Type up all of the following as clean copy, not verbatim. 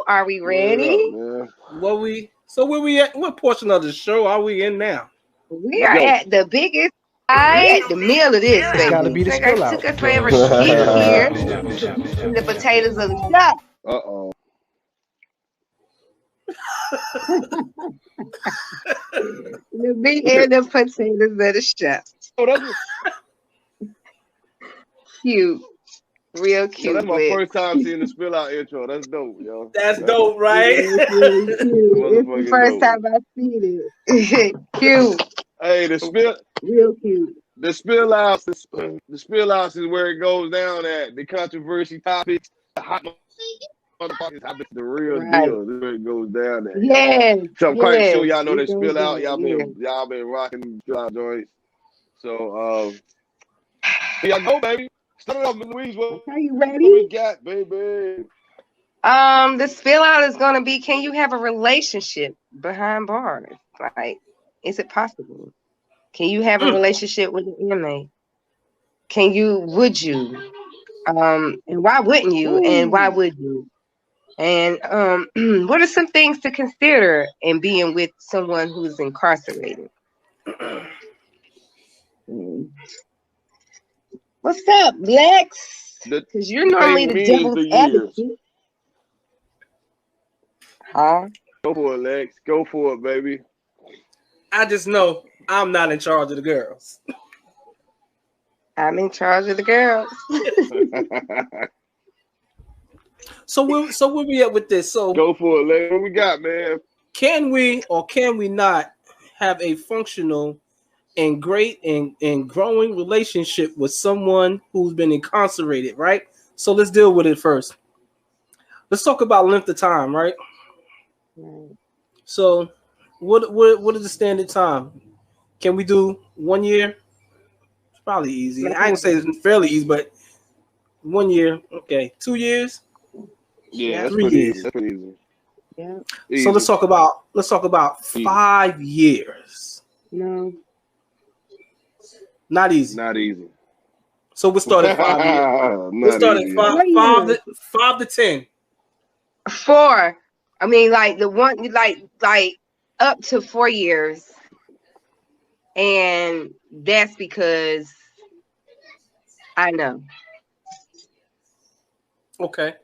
Are we ready? Where we at? What portion of the show are we in now? We are at the biggest. At the middle of this, baby. Gotta be the spill out. Took us forever to get here. The potatoes of the show. The meat and the potatoes of the show. Oh, that's Cute. Real cute. Yo, that's my first time seeing the spill out intro. That's dope, yo. That's dope, right? It's the first time I seen it. Cute. Hey, the spill. Real cute. The spill outs. The spill outs is where it goes down at. The controversy topics, the hot motherfucking topics, the real deal. This is where it goes down at. Yes. So I'm quite sure y'all know the spill out. Y'all been rocking spill out joints. So here y'all go, baby. Start it off, Louise. Are you ready? What we got, baby? The spill out is gonna be: can you have a relationship behind bars? Like, is it possible? Can you have a relationship with an inmate? Would you? And why wouldn't you? And why would you? And what are some things to consider in being with someone who's incarcerated? What's up, Lex? Because you're normally the devil's advocate. Huh? Go for it, Lex. Go for it, baby. I just know I'm not in charge of the girls. I'm in charge of the girls. So where we at with this? So go for it, Lex. What we got, man? Can we or can we not have a functional and great and growing relationship with someone who's been incarcerated, right? So let's deal with it first. Let's talk about length of time, right? So what is the standard time? Can we do 1 year? It's probably easy. I ain't say it's fairly easy, but 1 year, okay. 2 years? Yeah, that's 3 years. That's pretty easy. Yeah. So let's talk about 5 years. No. Not easy. Not easy. So we'll start at 5 years. We'll start at 5 to 10. 4. I mean, like the one, like up to 4 years, and that's because I know. Okay.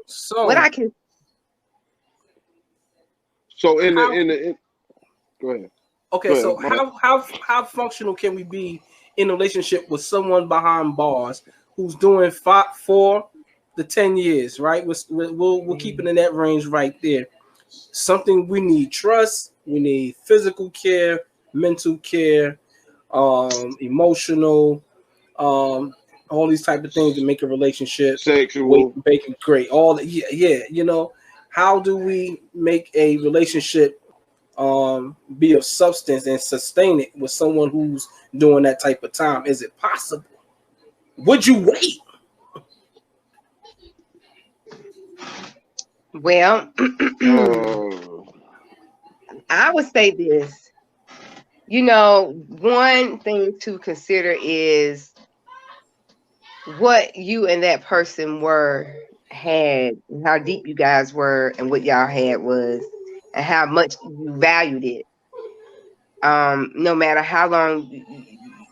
So what I can. So in the go ahead. Okay, so how functional can we be in a relationship with someone behind bars who's doing 4 to 10 years, right? We're keeping in that range right there. Something we need: trust, we need physical care, mental care, emotional, all these type of things to make a relationship sexual, make it great. All that, yeah. You know, how do we make a relationship be of substance and sustain it with someone who's doing that type of time? Is it possible? Would you wait? Well, I would say this. You know, one thing to consider is what you and that person had, and how deep you guys were, and what y'all had was, and how much you valued it. No matter how long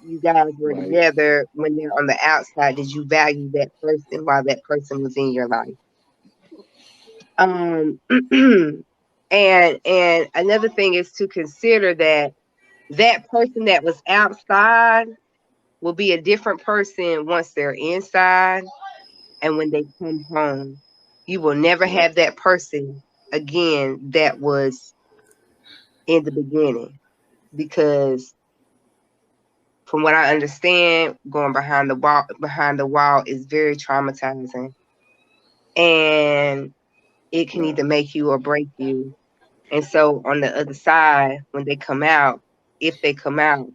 you guys were together, when they're on the outside, did you value that person while that person was in your life? And another thing is to consider that person that was outside will be a different person once they're inside, and when they come home, you will never have that person again that was in the beginning, because from what I understand, going behind the wall is very traumatizing, and it can either make you or break you. And so on the other side, when they come out, if they come out,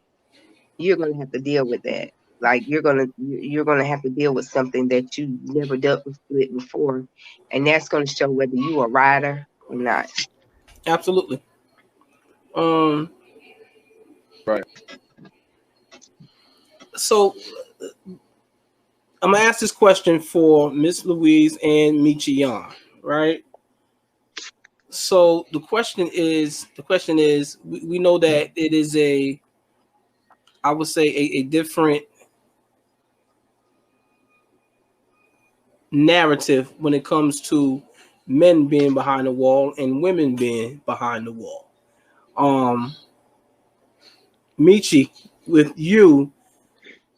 you're gonna have to deal with that. Like you're gonna have to deal with something that you never dealt with before, and that's gonna show whether you a rider or not. Absolutely. Right. So I'm gonna ask this question for Miss Louise and Michiyan, right? So the question is, we know that it is I would say a different narrative when it comes to men being behind the wall and women being behind the wall. Michi, with you,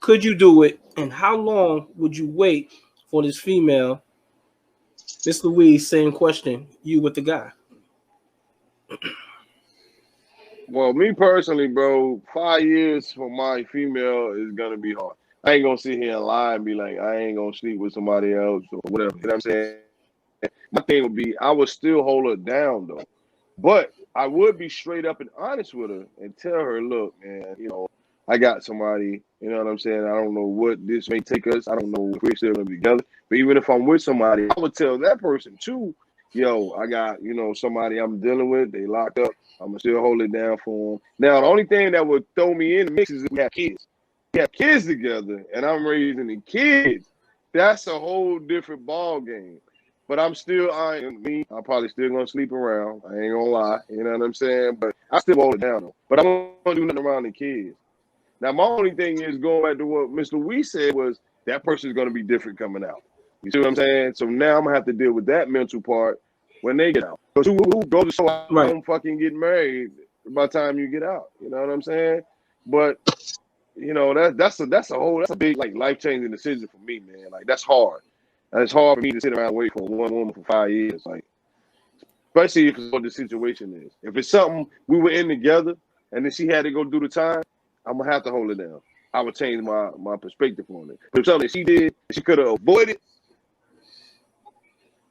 could you do it? And how long would you wait for this female? Miss Louise, same question. You with the guy. Well, me personally, bro, 5 years for my female is gonna be hard. I ain't gonna sit here and lie and be like, I ain't gonna sleep with somebody else or whatever. You know what I'm saying? My thing would be, I would still hold her down though, but I would be straight up and honest with her and tell her, look, man, I got somebody. You know what I'm saying? I don't know what this may take us. I don't know if we're still gonna be together. But even if I'm with somebody, I would tell that person too. Yo, I got somebody I'm dealing with. They locked up. I'm gonna still hold it down for them. Now, the only thing that would throw me in the mix is if we have kids. We have kids together, and I'm raising the kids. That's a whole different ball game. But I'm probably still gonna sleep around. I ain't gonna lie. You know what I'm saying? But I still hold it down though. But I'm gonna do nothing around the kids. Now, my only thing is going back to what Mr. Wee said was that person is gonna be different coming out. You see what I'm saying? So now I'm gonna have to deal with that mental part when they get out. Because who goes so I Right. don't fucking get married by the time you get out? You know what I'm saying? But that's a big like life-changing decision for me, man. Like that's hard. And it's hard for me to sit around and wait for one woman for 5 years, like especially if it's what the situation is. If it's something we were in together and then she had to go do the time, I'm gonna have to hold it down. I would change my perspective on it. But if something she did, she could have avoided,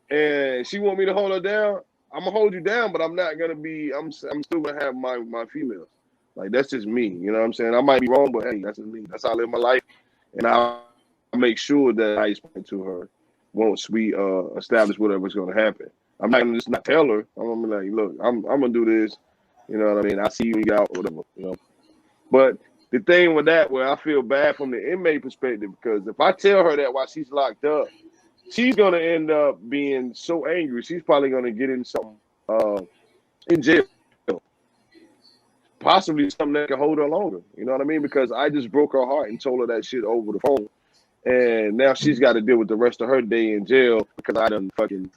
and she want me to hold her down, I'm gonna hold you down, but I'm not gonna be. I'm still gonna have my females. Like that's just me. You know what I'm saying? I might be wrong, but hey, that's just me. That's how I live my life, and I'll make sure that I explain to her once we establish whatever's gonna happen. I'm not gonna just not tell her. I'm gonna be like, look, I'm gonna do this. You know what I mean? I see you when you get out, or whatever. But the thing with that, where I feel bad from the inmate perspective, because if I tell her that while she's locked up, she's gonna end up being so angry. She's probably gonna get in something in jail, possibly something that can hold her longer. You know what I mean? Because I just broke her heart and told her that shit over the phone, and now she's got to deal with the rest of her day in jail because I done fucking,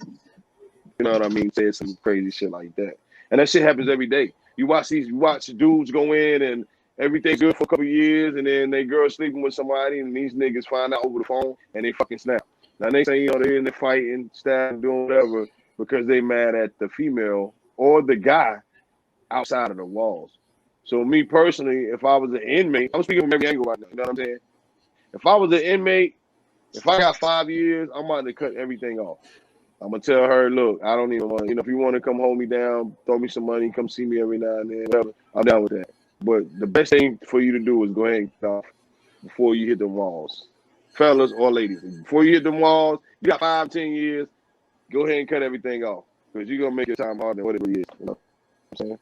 you know what I mean, said some crazy shit like that. And that shit happens every day. You watch dudes go in and everything's good for a couple of years, and then they girl sleeping with somebody, and these niggas find out over the phone, and they fucking snap. Now they say they're in there fighting, stabbing, doing whatever because they mad at the female or the guy outside of the walls. So me personally, if I was an inmate, I'm speaking from every angle right now. You know what I'm saying? If I was an inmate, if I got 5 years, I'm about to cut everything off. I'm gonna tell her, look, I don't even want, if you want to come hold me down, throw me some money, come see me every now and then, whatever, I'm down with that. But the best thing for you to do is go ahead and cut off before you hit the walls, fellas or ladies. Before you hit the walls, you got 5, 10 years, go ahead and cut everything off because you're gonna make your time harder than what it really is. You know what I'm saying?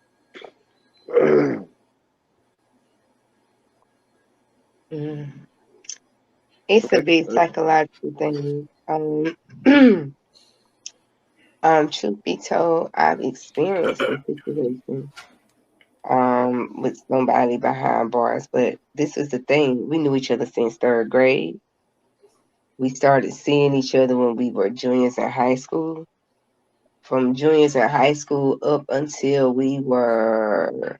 It's a big psychological thing. Truth be told, I've experienced a situation with somebody behind bars, but this was the thing. We knew each other since 3rd grade. We started seeing each other when we were juniors in high school. From juniors in high school up until we were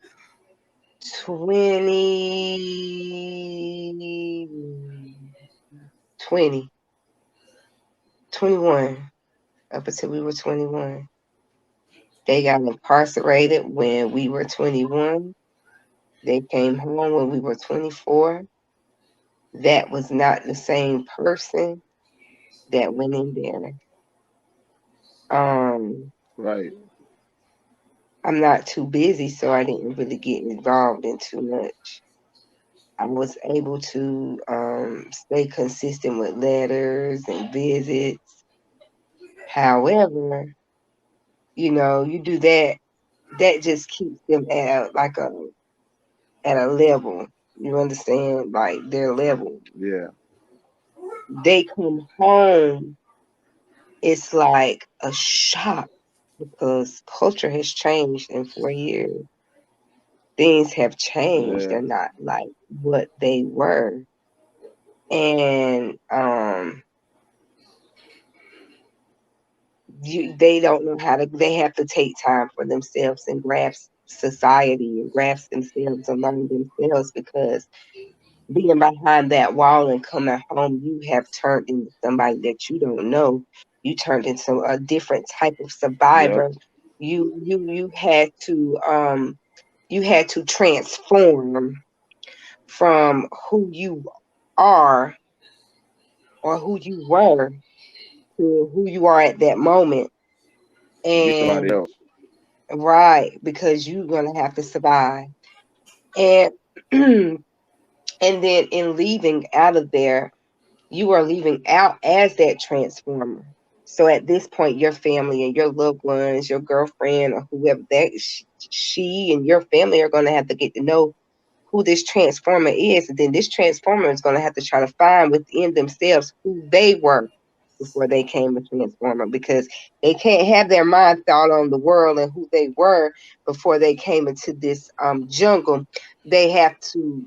21, up until we were 21. They got incarcerated when we were 21. They came home when we were 24. That was not the same person that went in there. Right. I'm not too busy, so I didn't really get involved in too much. I was able to stay consistent with letters and visits. However, you do that just keeps them at a level. You understand? Like their level. Yeah. They come home it's like a shock because culture has changed in 4 years. Things have changed. Yeah. They're not like what they were. And they don't know how to, they have to take time for themselves and grasp society and grasp themselves and learn themselves, because being behind that wall and coming home, you have turned into somebody that you don't know. You turned into a different type of survivor. Yep. You had to transform from who you are or who you were to who you are at that moment. To be somebody And else. right, because you're gonna have to survive. And and then in leaving out of there, you are leaving out as that transformer. So at this point, your family and your loved ones, your girlfriend or whoever that she and your family are going to have to get to know who this transformer is. And then this transformer is going to have to try to find within themselves who they were before they came a transformer, because they can't have their mind thought on the world and who they were before they came into this jungle. They have to,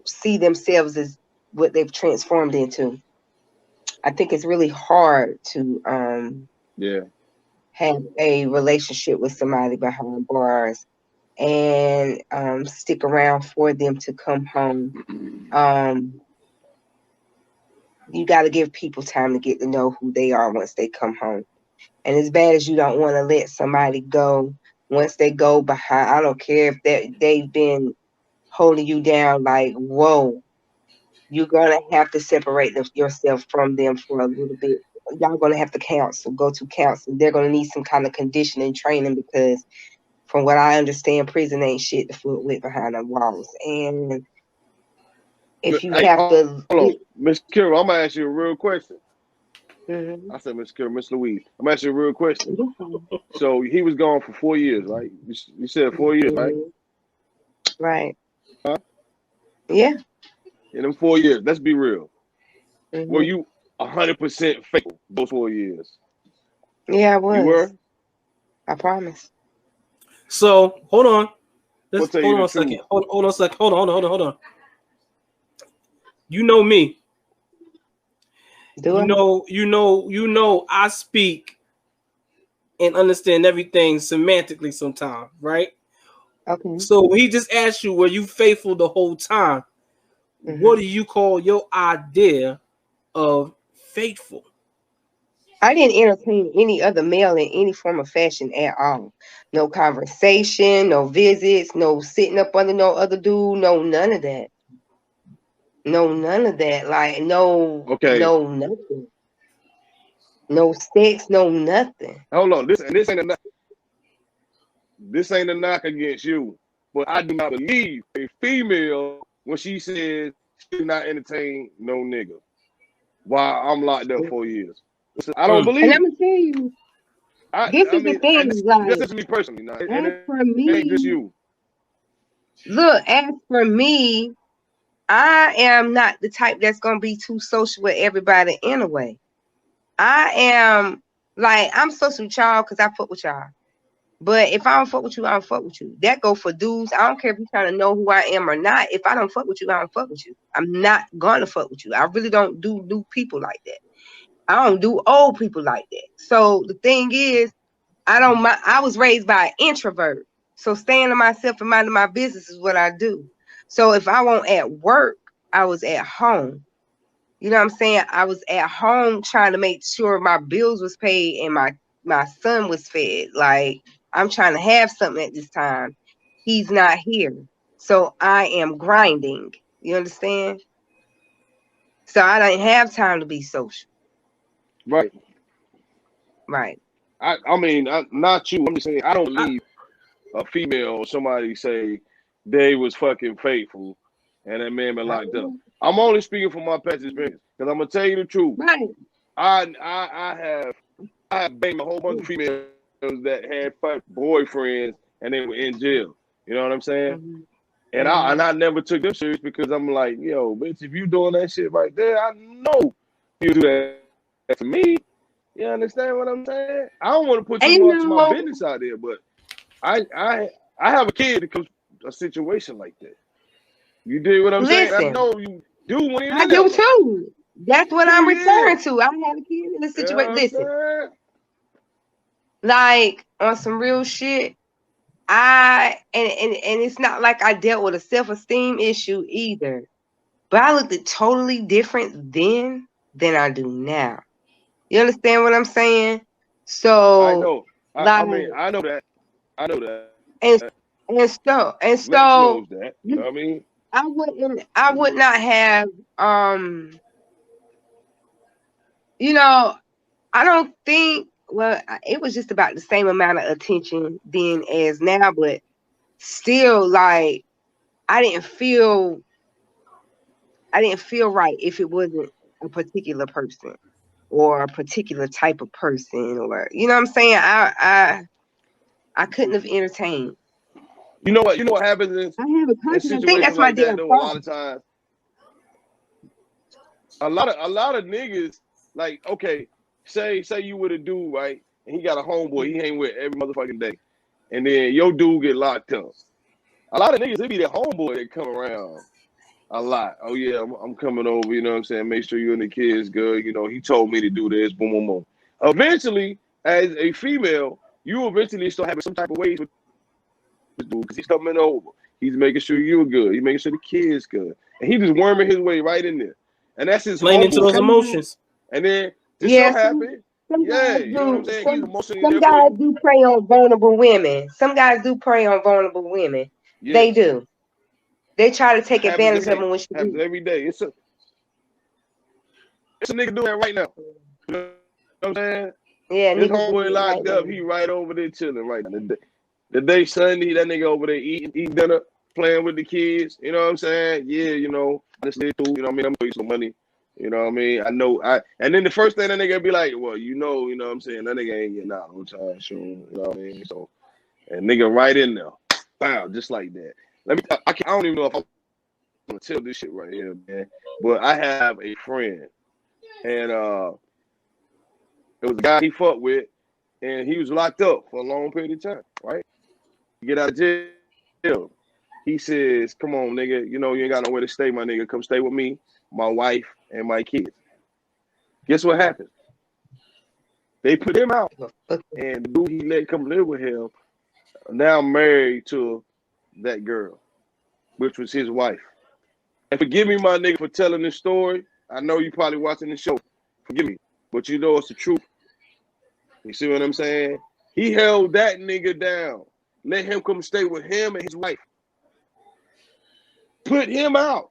see themselves as what they've transformed into. I think it's really hard to Yeah. have a relationship with somebody behind bars and stick around for them to come home. You got to give people time to get to know who they are once they come home. And as bad as you don't want to let somebody go, once they go behind, I don't care if they've been holding you down like, whoa, you're going to have to separate yourself from them for a little bit. Y'all going to have to go to counsel. They're going to need some kind of conditioning training, because from what I understand, prison ain't shit to foot with behind the walls. And if you Hey, have hold to... on. Miss Kira, I'm going to ask you a real question. Mhm. I said Miss Kira, Miss Louise. I'm going to ask you a real question. So he was gone for 4 years, right? You said 4 years, right? Right. Huh? Yeah. In them 4 years, let's be real. Were Mhm. you 100% faithful those 4 years? Yeah, I You was. were? I promise. So hold on. I'm going Let's to tell you hold the on a second. truth. Hold on a second. Hold on. You know me. Do I? You know I speak and understand everything semantically sometimes, right? Okay. So he just asked you, were you faithful the whole time? What Mhm. do you call your idea of faithful? I didn't entertain any other male in any form of fashion at all. No conversation, no visits, no sitting up under no other dude, no none of that. No, none of that. Like, no, Okay. no, nothing. No sex, no nothing. Hold on. This ain't a knock against you, but I do not believe a female when she says she did not entertain no nigga while I'm locked up 4 years. Listen, I don't And believe I'm it. gonna tell you, this I is the mean, and thing. this Like, is me personally, now, and as it for ain't just me, you. look, as for me, I am not the type that's gonna be too social with everybody anyway. I am like, I'm social with y'all because I fuck with y'all. But if I don't fuck with you, I don't fuck with you. That go for dudes. I don't care if you're trying to know who I am or not. If I don't fuck with you, I don't fuck with you. I'm not gonna fuck with you. I really don't do new people like that. I don't do old people like that. So the thing is, I was raised by an introvert. So staying to myself and minding my business is what I do. So if I won't at work, I was at home. You know what I'm saying? I was at home trying to make sure my bills was paid and my son was fed. Like, I'm trying to have something at this time. He's not here. So I am grinding. You understand? So I didn't have time to be social. Right. Right. I mean, not you. I'm just saying, I don't I, believe a female or somebody say they was fucking faithful and that man been locked up. I'm only speaking from my past experience because I'm gonna tell you the truth. Right. I have banged a whole bunch of females that had fuck boyfriends and they were in jail. You know what I'm saying? Mm-hmm. And Mm-hmm. I never took them serious because I'm like, yo, bitch, if you doing that shit right there, I know you do that for me, you understand what I'm saying? I don't want to put And too you much of my know, business out there, but I have a kid that comes a situation like that. You dig what I'm saying? I listen, know you do when you're I in that do motherfucker. too. That's what I'm 2 referring years. to. I had a kid in a You know situation. what I'm Listen, saying? like on some real shit. And it's not like I dealt with a self-esteem issue either. But I looked at totally different then than I do now. You understand what I'm saying? I So know. I like mean, I know that. I know that. and and Lex so knows that. You know what I mean? I would not have you know, I don't think well it was just about the same amount of attention then as now, but still like I didn't feel right if it wasn't a particular person or a particular type of person, or you know what I'm saying? I couldn't have entertained. You know what? You know what happens I have a in conscience. I think situations that's my like that damn though. A lot problem. of times, a lot of niggas like okay, say you with a dude right, and he got a homeboy he hang with every motherfucking day, and then your dude get locked up. A lot of niggas it be the homeboy that come around a lot. Oh yeah, I'm coming over. You know what I'm saying? Make sure you and the kids good. You know he told me to do this. Boom boom boom. Eventually, as a female, you eventually start having some type of ways with this dude because he's coming over. He's making sure you're good. He's making sure the kids good, and he just worming his way right in there. And that's his Playing into homeboy. those Some guys, emotions. And then this so yeah, happen, some yeah, guys you know what I'm do. saying? He's emotionally Some there for guys you. do prey on vulnerable women. Some guys do prey on vulnerable women. They Yes, do. They try to take happens advantage every of day. them when she Happens do. every day. It's a nigga doing that right now. You know what I'm saying? Yeah, His niggas doing homeboy it right locked now. up. He right over there chilling right now. The day Sunday, that nigga over there eating dinner, playing with the kids. You know what I'm saying? Yeah, you know, I just live through. You know what I mean? I'm gonna some money. You know what I mean? I know. And then the first thing that nigga be like, well, you know what I'm saying? That nigga ain't getting out no time soon. You know what I mean? So, and nigga right in there, bam, just like that. Let me. I don't even know if I'm gonna tell this shit right here, man. But I have a friend, and it was a guy he fucked with, and he was locked up for a long period of time. Right? You get out of jail. He says, "Come on, nigga. You know you ain't got nowhere to stay, my nigga. Come stay with me, my wife, and my kids." Guess what happened? They put him out, and the dude he let come live with him now married to that girl, which was his wife. And forgive me, my nigga, for telling this story. I know you probably watching the show. Forgive me, but you know it's the truth. You see what I'm saying? He held that nigga down. Let him come stay with him and his wife. Put him out.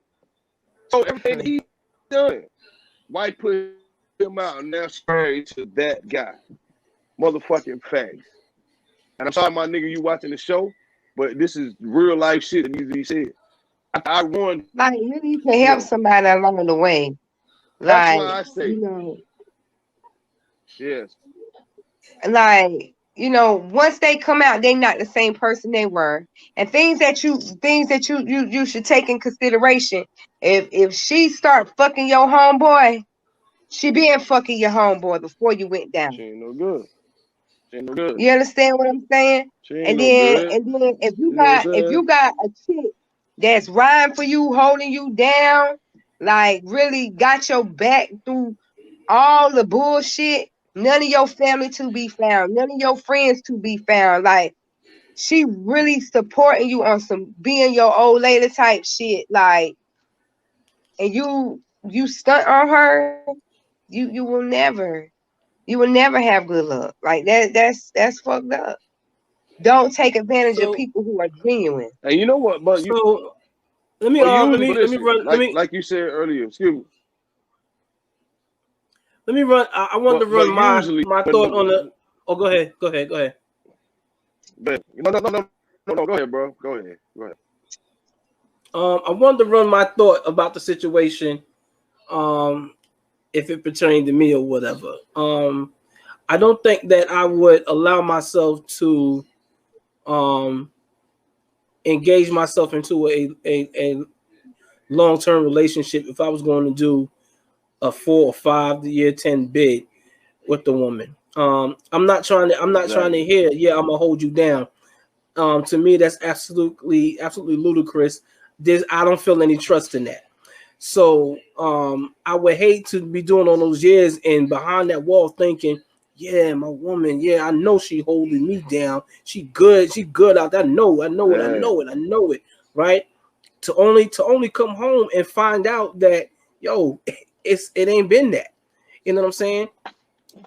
So everything he done, wife put him out, and now she's married to that guy. Motherfucking facts. And I'm sorry, my nigga, you watching the show, but this is real life shit that needs to be said. I won. Like really, you can help Yo, somebody along the way. that's why Like I say, yes. once they come out, they not the same person they were. And things that you should take in consideration. If she start fucking your homeboy, she been fucking your homeboy before you went She down. ain't no good. She ain't no good. You understand what I'm saying? She ain't And no then good. and then if You know what I'm saying? you got a chick that's riding for you, holding you down, like really got your back through all the bullshit, none of your family to be found, none of your friends to be found. Like she really supporting you on some being your old lady type shit. Like, and you stunt on her, you will never have good luck. Like that's fucked up. Don't take advantage of So people who are genuine. And you know what? so let me But let usually, me let me listen, run like you said earlier. Excuse me. let me run. I wanted to run But usually, my thought on the. Oh, go ahead. but no. Go ahead, bro. Go ahead. I wanted to run my thought about the situation, if it pertained to me or whatever. I don't think that I would allow myself to engage myself into a long-term relationship if I was going to do a 4 or 5 year 10 bid with the woman. I'm not trying to hear, yeah, I'm gonna hold you down. To me, that's absolutely ludicrous. I don't feel any trust in that. So I would hate to be doing all those years and behind that wall thinking, yeah, my woman, yeah, I know she holding me down. She good out there. I know it, right? To only come home and find out that, yo, it ain't been that. You know what I'm saying?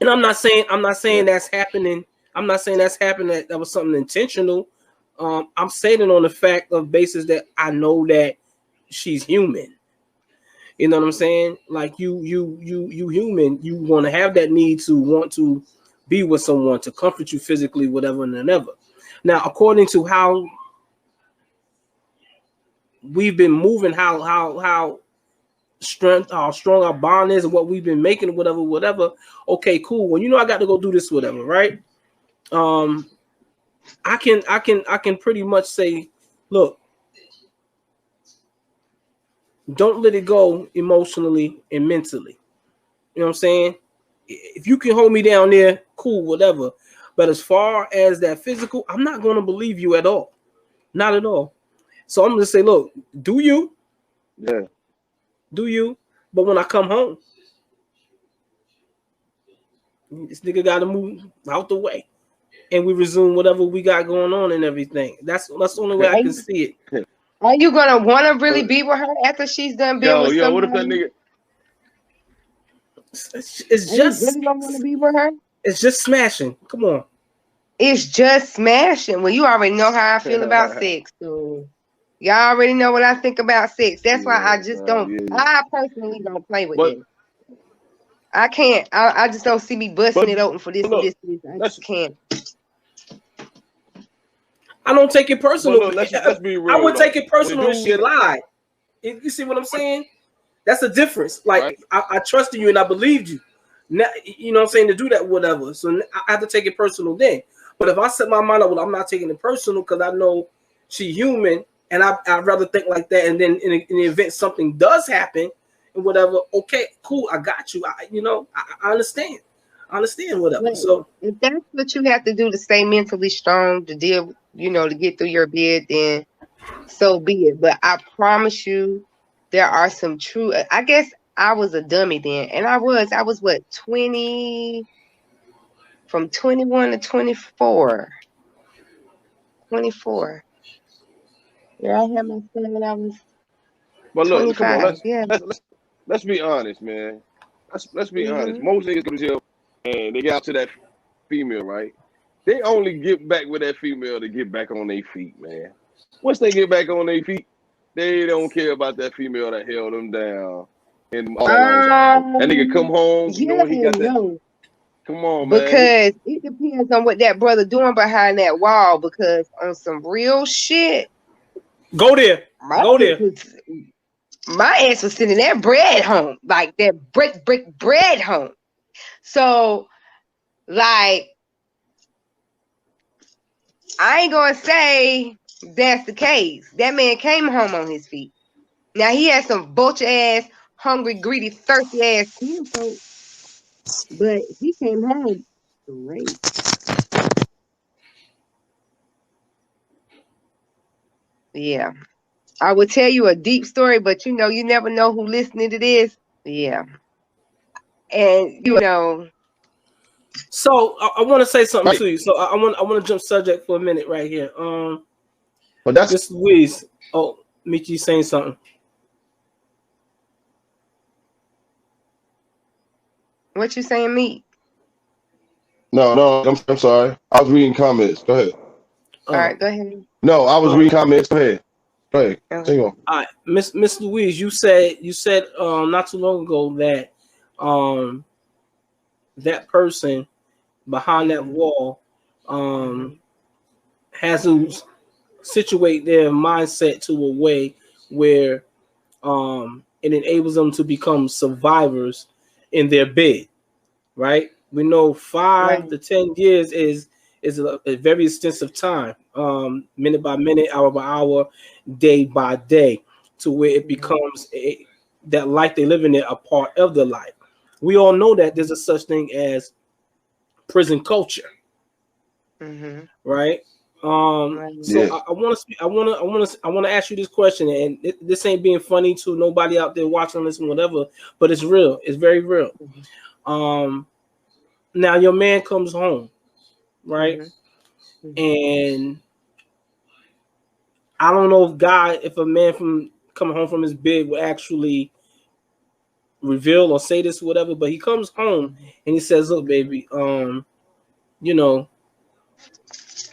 And I'm not saying that's happening. I'm not saying that's happening. That was something intentional. I'm saying it on the fact of basis that I know that she's human. You know what I'm saying? Like you human. You want to have that need to want to be with someone to comfort you physically, whatever and whatever. Now, according to how we've been moving, how strong our bond is, and what we've been making, whatever. Okay, cool. Well, I got to go do this, whatever, right? I can pretty much say, look, don't let it go emotionally and mentally. You know what I'm saying? If you can hold me down there, cool, whatever. But as far as that physical, I'm not going to believe you at all. Not at all. So I'm going to say, look, do you? Yeah. Do you? But when I come home, this nigga got to move out the way. And we resume whatever we got going on and everything. That's the only way I can see it. Are you gonna want to really be with her after she's done been with somebody? What if that nigga? It's just. You really don't want to be with her? It's just smashing. Come on. It's just smashing. Well, you already know how I feel about sex, so y'all already know what I think about sex. That's why I just don't. Yeah. I personally don't play with it. I can't. I just don't see me busting it open for this and this. I just can't. I don't take it personal. No, let's be real. I would take it personal if she lied. You see what I'm saying? That's the difference. Like, right. I trusted you and I believed you. Now, you know what I'm saying, to do that, whatever. So I have to take it personal then. But if I set my mind up, well, I'm not taking it personal because I know she's human, and I'd rather think like that. And then in the event something does happen and whatever, okay, cool, I got you. I understand. I understand whatever. Well, so if that's what you have to do to stay mentally strong to deal, to get through your bid, then so be it. But I promise you, there are some true. I guess I was a dummy then, and I was what, 20, from 21 to 24. 24. Yeah, I had my son when I was. But look, 25. Come on, let's be honest, man. Let's be honest. Most niggas go to jail and they get out to that female, right? They only get back with that female to get back on their feet, man. Once they get back on their feet, they don't care about that female that held them down. And that nigga come home, he got that. No. Come on, man. Because it depends on what that brother doing behind that wall. Because on some real shit, go there. My ass was sending that bread home, like that brick bread home. So, like, I ain't gonna say that's the case. That man came home on his feet. Now he had some vulture ass, hungry, greedy, thirsty ass people, but he came home great. Yeah. I would tell you a deep story, but you never know who listening to this. Yeah. And So I want to say something to you. So I want to jump subject for a minute right here. But that's Miss Louise. Oh, Mickey saying something. What you saying, Meek? No, I'm sorry. I was reading comments. Go ahead. All right, go ahead. No, I was reading comments. Go ahead. Hang on. All right, Miss Louise, you said not too long ago that that person behind that wall has to situate their mindset to a way where it enables them to become survivors in their bid, right? We know 5 to 10 years is a very extensive time, minute by minute, hour by hour, day by day, to where it becomes that life they live in there a part of the life. We all know that there's a such thing as prison culture, right? So I want to ask you this question, and this ain't being funny to nobody out there watching this and whatever, but it's real. It's very real. Now your man comes home, right? And I don't know if a man from coming home from his bed will actually reveal or say this or whatever, but he comes home and he says, "Look, baby, you know,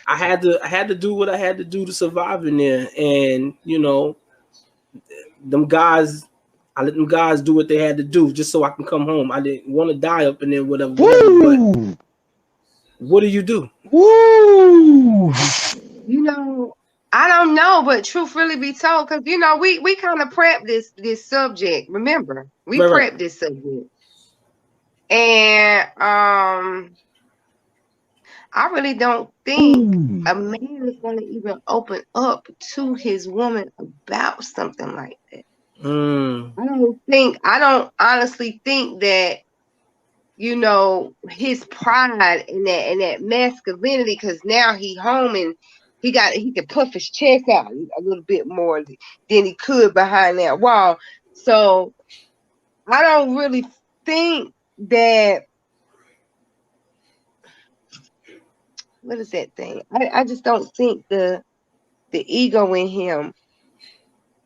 I had to do what I had to do to survive in there, and you know, them guys, I let them guys do what they had to do just so I can come home. I didn't want to die up in there, whatever. But what do you do?" Woo! You know, I don't know, but truth really be told, because you know, we kind of prepped this subject. Remember, we prepped this subject, and I really don't think a man is going to even open up to his woman about something like that. I don't honestly think that, you know, his pride in that masculinity, because now he home and he can puff his chest out a little bit more than he could behind that wall. So I don't really think that. What is that thing? I just don't think the ego in him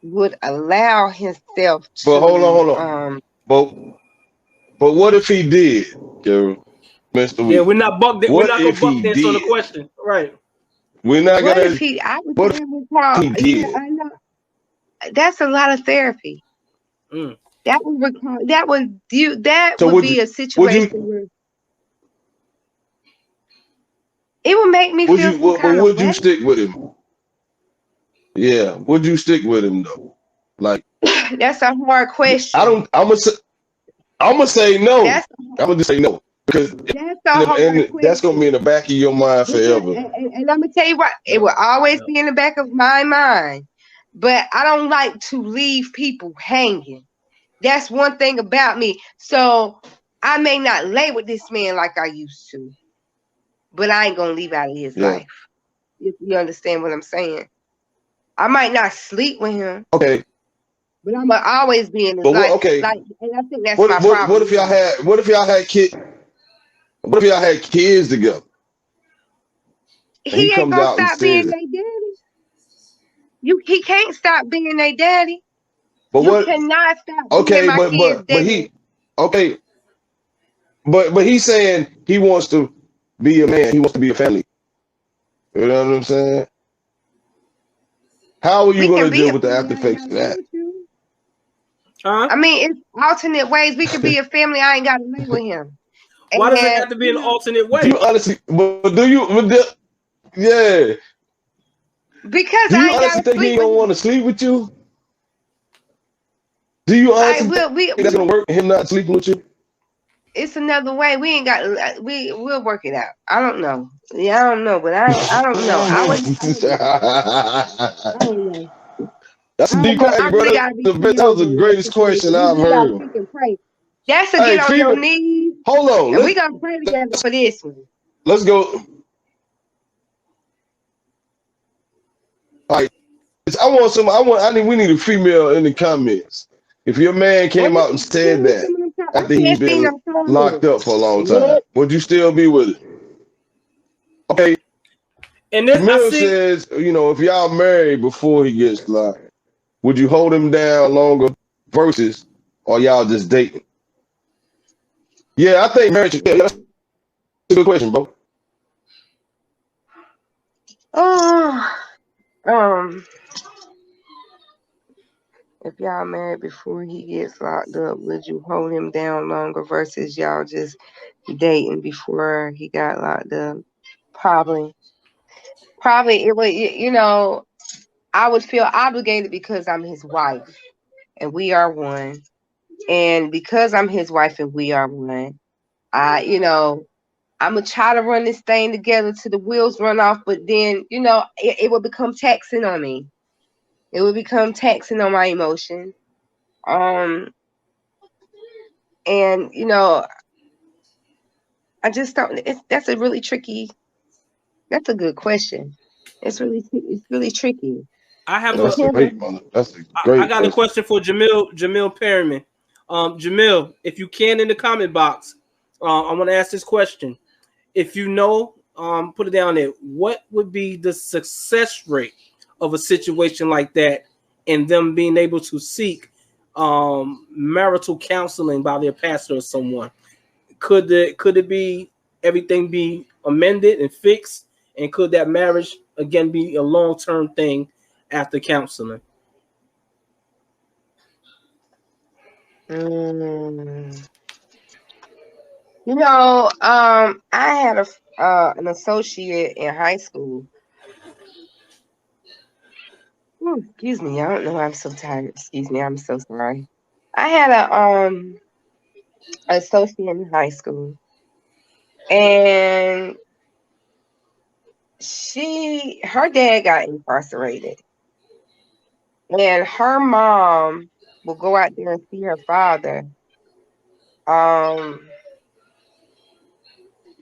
would allow himself to. But hold on. But what if he did, Carol? Mr. Yeah, we're not buck. We're not gonna buck dance on the question, right? We're not what gonna. If he? I would what if he did? I know, that's a lot of therapy. That would be a situation where it would make me feel some kind of way. Would you stick with him? Yeah, would you stick with him though? Like that's a hard question. I'm gonna say no. I'm gonna just say no, because that's gonna be in the back of your mind forever. And I'm gonna tell you what, it will always be in the back of my mind. But I don't like to leave people hanging. That's one thing about me. So I may not lay with this man like I used to, but I ain't gonna leave out of his life. If you understand what I'm saying. I might not sleep with him. Okay. But I'm gonna always be in his life. Okay. Like, and I think that's my problem. What if y'all had kids? What if y'all had kids together? He ain't gonna stop being their daddy. He can't stop being their daddy. But you cannot stop being my kid's daddy. But he's saying he wants to be a man. He wants to be a family. You know what I'm saying? How are you going to deal with the after effects of that? I mean, it's alternate ways. We could be a family. I ain't got to live with him. Why does it have to be an alternate way? Do you honestly, yeah. Because do you honestly think he don't want to sleep with you? Do you honestly think that's going to work, him not sleeping with you? It's another way. We ain't got. We'll work it out. I don't know. Yeah, I don't know, but I don't know. I don't know. That's a deep question, bro. That was the greatest question I've heard. That's to get on your knees. Hold on. And we gonna pray together for this one. Let's go. All right. We need a female in the comments. If your man came out and said that after he's been locked up for a long time, would you still be with it? Okay. And then Camille says, you know, if y'all married before he gets locked, would you hold him down longer versus, or y'all just dating? Yeah, I think marriage. Yeah, that's a good question, bro. If y'all married before he gets locked up, would you hold him down longer versus y'all just dating before he got locked up? Probably it would. You know, I would feel obligated because I'm his wife and we are one. And because I'm his wife and we are one, I'm gonna try to run this thing together till the wheels run off. But then, it will become taxing on me. It will become taxing on my emotions. And I just don't. That's a really tricky. That's a good question. It's really tricky. I have It a That's a depends great on. one. That's a I great got a question. question for Jamil Perryman. Jamil, if you can in the comment box, I want to ask this question. If you know, put it down there. What would be the success rate of a situation like that, and them being able to seek marital counseling by their pastor or someone? Could it be everything be amended and fixed, and could that marriage again be a long-term thing after counseling? Mm, I had an associate in high school. Ooh, excuse me, I don't know. I'm so tired. Excuse me, I'm so sorry. I had a associate in high school, and her dad got incarcerated, and her mom will go out there and see her father. Um,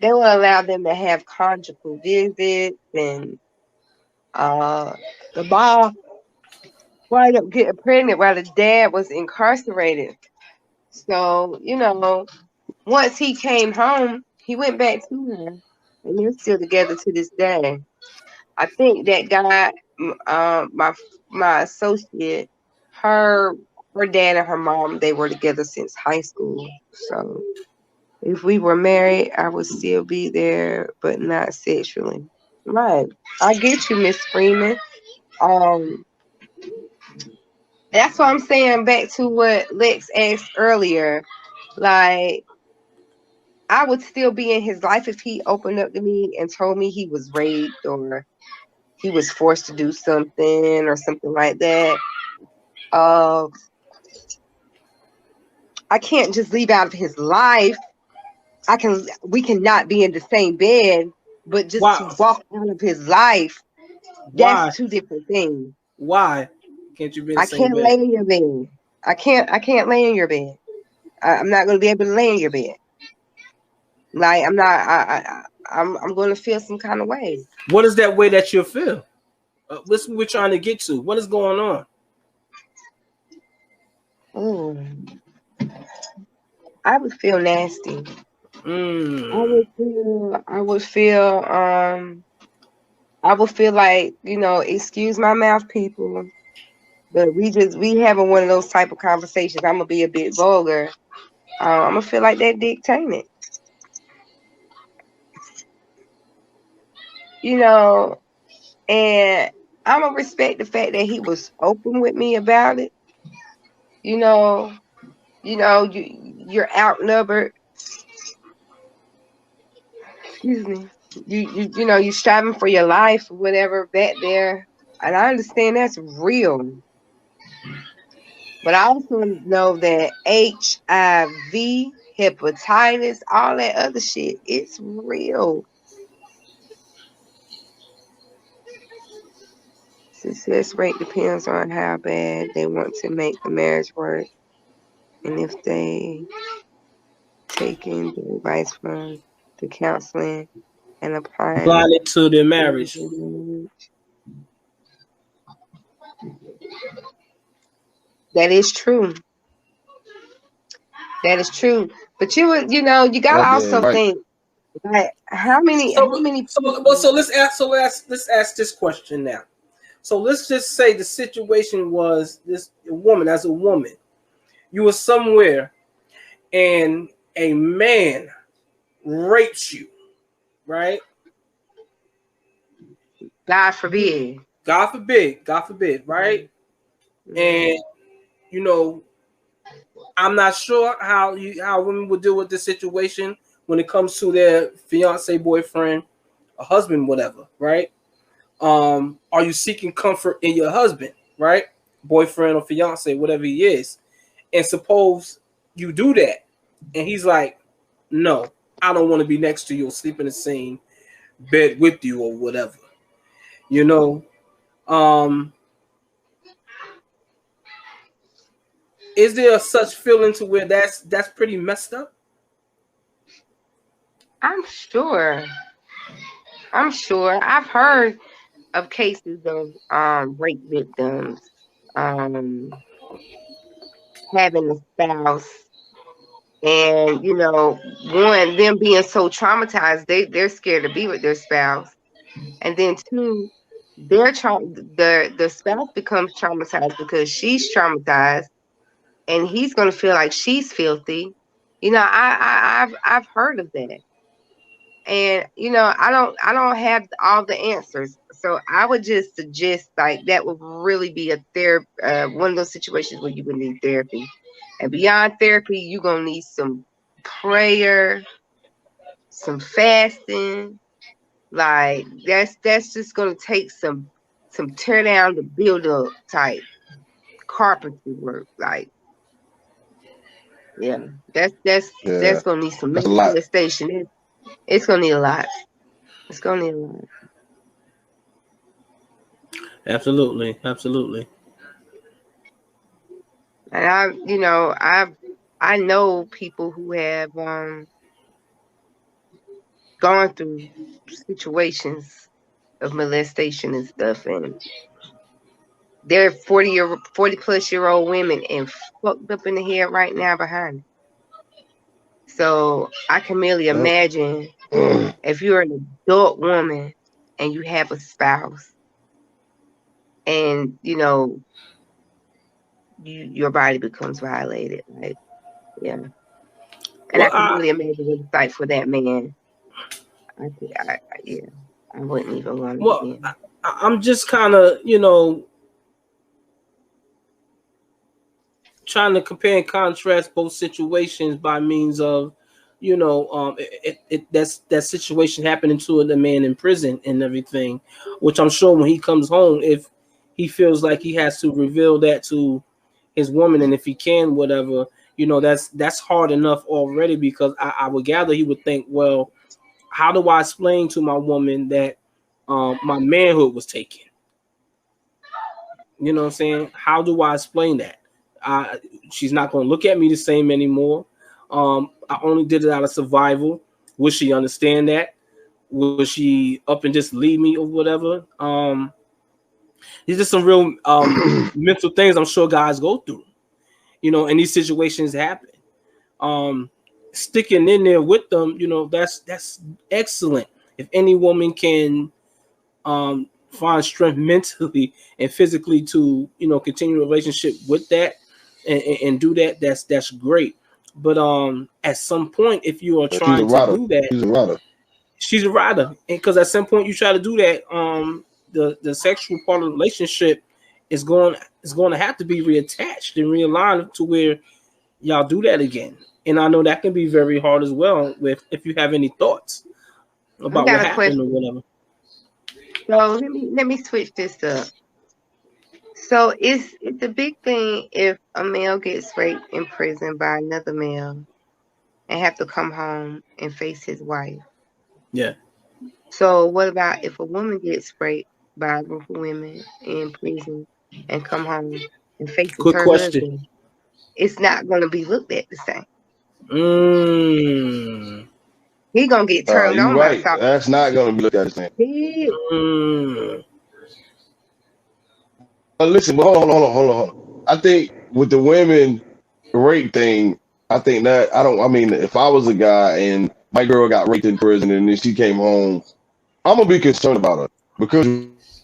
they will allow them to have conjugal visits, and the mom wind up getting pregnant while the dad was incarcerated. So, once he came home, he went back to her, and they're still together to this day. I think that guy, my associate, her dad and her mom, they were together since high school. So if we were married, I would still be there, but not sexually. Right. I get you, Miss Freeman. Um, that's what I'm saying. Back to what Lex asked earlier, like, I would still be in his life if he opened up to me and told me he was raped or he was forced to do something or something like that. Uh, I can't just leave out of his life. We cannot be in the same bed, but just to Why? walk out of his life, that's Why? two different things. Why can't you be in the I same can't bed? lay in your bed. I can't lay in your bed. I'm not going to be able to lay in your bed. Like, I'm not. I'm going to feel some kind of way. What is that way that you feel? What's we're trying to get to? What is going on? Ooh, I would feel nasty. I Mm. would feel. I would feel like, excuse my mouth, people, but we having one of those type of conversations. I'm gonna be a bit vulgar. I'm gonna feel like that dictated. And I'm gonna respect the fact that he was open with me about it. You know, you're outnumbered. Excuse me. You're striving for your life, or whatever, back there, and I understand that's real. But I also know that HIV, hepatitis, all that other shit, it's real. Success rate depends on how bad they want to make the marriage work and if they taking the advice from the counseling and applying Applying it it to their to marriage. the marriage. That is true. That is true. But you gotta That also damn right. think, like, how many So people. let's ask this question now. So let's just say the situation was this woman, as a woman, you were somewhere and a man rapes you, right? God forbid. God forbid, right? Mhm. And you know, I'm not sure how women would deal with this situation when it comes to their fiance, boyfriend, a husband, whatever, right? Are you seeking comfort in your husband, right? Boyfriend or fiance, whatever he is. And suppose you do that, and he's like, no, I don't want to be next to you or sleep in the same bed with you or whatever. You know, um, Is there such feeling to where that's pretty messed up? I'm sure. I've heard of cases of rape victims um having a spouse, and one, them being so traumatized, they're scared to be with their spouse, and then two, the spouse becomes traumatized because she's traumatized, and he's gonna feel like she's filthy. I've heard of that. And I don't have all the answers, so I would just suggest like that would really be a therapy, one of those situations where you would need therapy. And beyond therapy, you're gonna need some prayer, some fasting. Like that's just gonna take some tear down to build up type carpentry work. Like, yeah, that's gonna need some That's a lot. manifestation. It's gonna need a lot. It's gonna need a lot. Absolutely, absolutely. And I know people who have gone through situations of molestation and stuff, and they're 40-plus-year-old women and fucked up in the head right now behind it. So I can merely imagine if you're an adult woman and you have a spouse, and your body becomes violated. Like, yeah. And I Well, can really imagine what it's like for that man. Yeah, I wouldn't even want it again. I'm just kind of, trying to compare and contrast both situations by means of, that situation happening to the man in prison and everything, which I'm sure when he comes home, if he feels like he has to reveal that to his woman, and if he can, whatever, that's hard enough already, because I would gather he would think, well, how do I explain to my woman that my manhood was taken? You know what I'm saying? How do I explain that? She's not going to look at me the same anymore. I only did it out of survival. Will she understand that? Will she up and just leave me or whatever? These are some real mental things I'm sure guys go through, and these situations happen. Sticking in there with them, that's excellent. If any woman can find strength mentally and physically to continue a relationship with that and do that, that's great. But at some point, if you are trying to do that, she's a rider, and because at some point you try to do that, the sexual part of the relationship is going to have to be reattached and realigned to where y'all do that again. And I know that can be very hard as well, if you have any thoughts about what happened or whatever. So let me switch this up. So it's a big thing if a male gets raped in prison by another male and have to come home and face his wife. Yeah. So what about if a woman gets raped by a group of women in prison and come home and faces her husband? It's not going to be looked at the same. He gonna get turned on. Right. That's not gonna be looked at the same. Listen, but hold on. I think with the women rape thing, I think that I mean, if I was a guy and my girl got raped in prison and then she came home, I'm gonna be concerned about her, because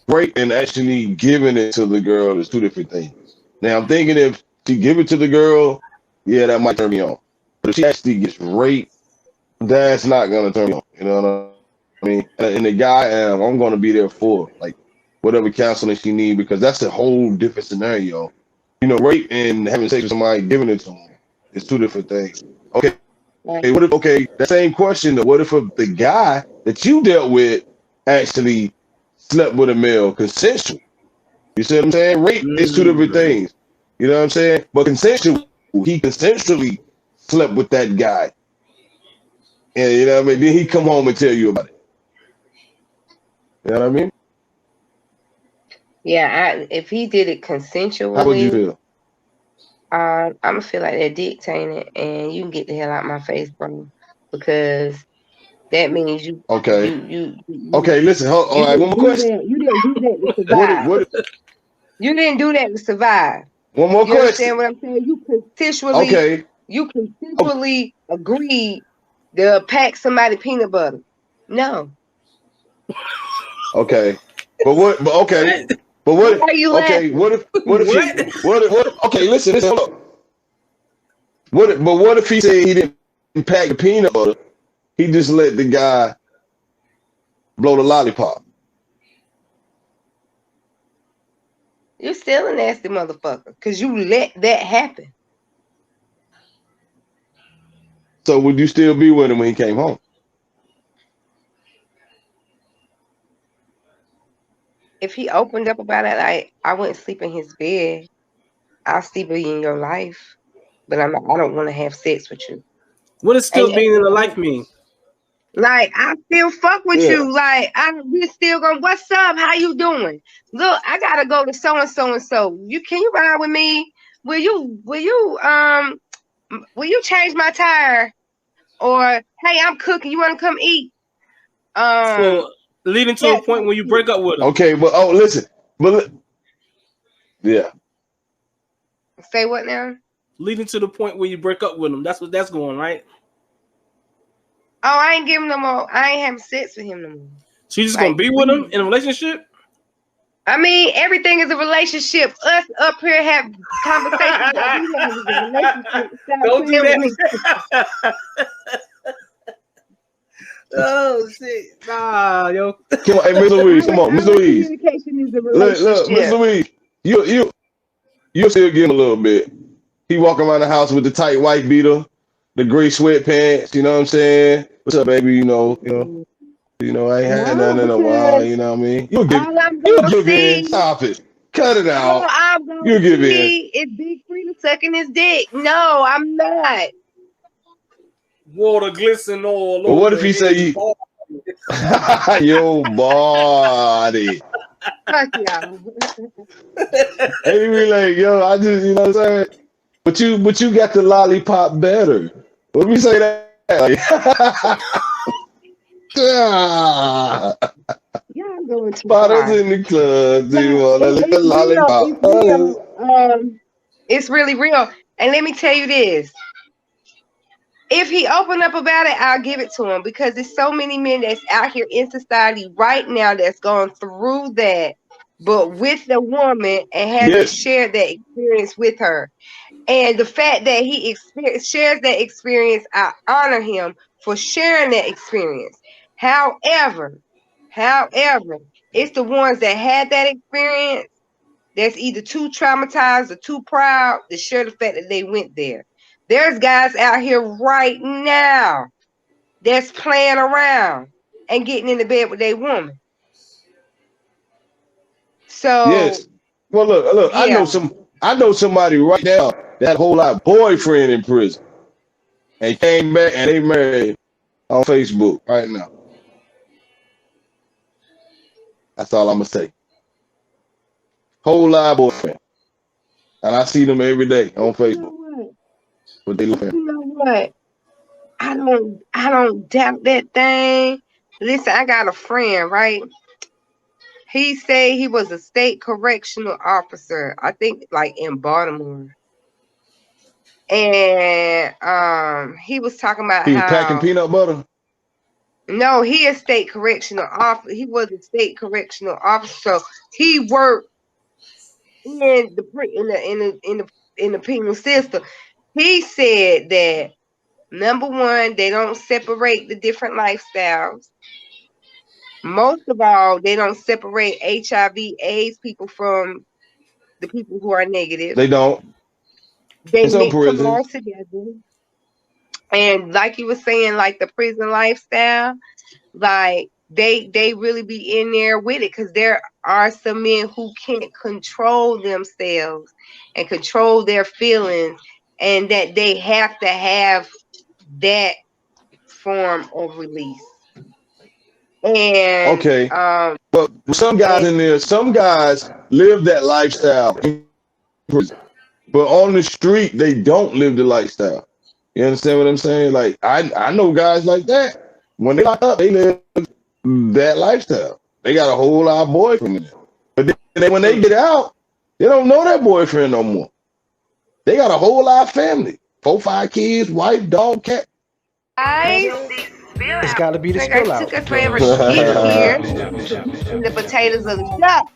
rape and actually giving it to the girl is two different things. Now I'm thinking if she give it to the girl, yeah, that might turn me on. But if she actually gets raped, that's not gonna turn me on. You know what I mean? And the guy, I'm gonna be there for like whatever counseling she need, because that's a whole different scenario. Rape and having sex with somebody, giving it to them, is two different things. Okay, that same question, what if the guy that you dealt with actually slept with a male consensual? You see what I'm saying? Rape is two different things. You know what I'm saying? But consensual, he consensually slept with that guy. And you know what I mean? Then he come home and tell you about it. You know what I mean? Yeah, if he did it consensually, how would you feel? I'm gonna feel like they're dictating, and you can get the hell out of my face, bro, because that means you Okay. you Okay. Listen. All right. One more question. You didn't do that to What? survive. You didn't do that to survive. One more You understand question. what I'm saying? Okay. You consensually agreed to pack somebody peanut butter. No. Okay. But what? But okay. But Why what? are you Okay. laughing? What if? What if? What? What? Okay. Listen. Hold up. But what if he said he didn't pack the peanut butter? He just let the guy blow the lollipop. You're still a nasty motherfucker because you let that happen. So would you still be with him when he came home? If he opened up about it, like, I wouldn't sleep in his bed. I'll still be in your life, but I don't want to have sex with you. What does still being in the life mean? Like, I still fuck with Yeah. you. Like, we still gonna, what's up? How you doing? Look, I gotta go to so and so and so. Can you ride with me? Will you change my tire? Or hey, I'm cooking. You wanna come eat? So leading to a point when you break up with him. Okay, but listen, yeah. Say what now? Leading to the point where you break up with him. That's what that's going, right? Oh, I ain't giving no more. I ain't having sex with him no more. So you just gonna be with him in a relationship? I mean, everything is a relationship. Us up here have conversations. Don't do that. Oh shit! Nah, yo. Come on, hey, Miss Louise. Come on, Miss Louise. Communication is a relationship. Look, Miss Louise. You still getting a little bit. He walking around the house with the tight white beater, the gray sweatpants. You know what I'm saying? What's up, baby? You know. I ain't had nothing in a while. You know what I mean? You give in. Stop it. Cut it out. You give in. It's Big Frida sucking his dick. No, I'm not. Water glisten all over. But what if he say your body? Fuck y'all. And he be like, yo, I just, you know what I'm saying? But you got the lollipop better. Let me say that. Like, y'all going too Spotters far. in the club. Do you want to lick a lollipop? It's really real. And let me tell you this. If he opened up about it, I'll give it to him, because there's so many men that's out here in society right now that's going through that, but with the woman, and hasn't shared that experience with her. And the fact that he shares that experience, I honor him for sharing that experience. However, it's the ones that had that experience that's either too traumatized or too proud to share the fact that they went there. There's guys out here right now that's playing around and getting in the bed with their woman. So yes. Well, look. yeah. I know somebody right now that whole lot boyfriend in prison, and came back and they married on Facebook right now. That's all I'm gonna say. Whole lot boyfriend, and I see them every day on Facebook. But they looking. You know what? I don't doubt that thing. Listen, I got a friend, right? He said he was a state correctional officer, I think, like in Baltimore. And he was talking about He was packing peanut butter. No, he is state correctional officer. He was a state correctional officer. So he worked in the penal system. He said that, number one, they don't separate the different lifestyles. Most of all, they don't separate HIV/AIDS people from the people who are negative. They don't. They mix them all together. And like you were saying, like the prison lifestyle, like they really be in there with it, because there are some men who can't control themselves and control their feelings, and that they have to have that form of release. And okay, but some guys in there, some guys live that lifestyle in prison. But on the street, they don't live the lifestyle. You understand what I'm saying? Like I know guys like that. When they lock up, they live that lifestyle. They got a whole lot of boyfriend. But then when they get out, they don't know that boyfriend no more. They got a whole lot of family. 4, 5 kids, wife, dog, cat. It's got to be the Like spill I out. took us forever to get here. The potatoes of the shop.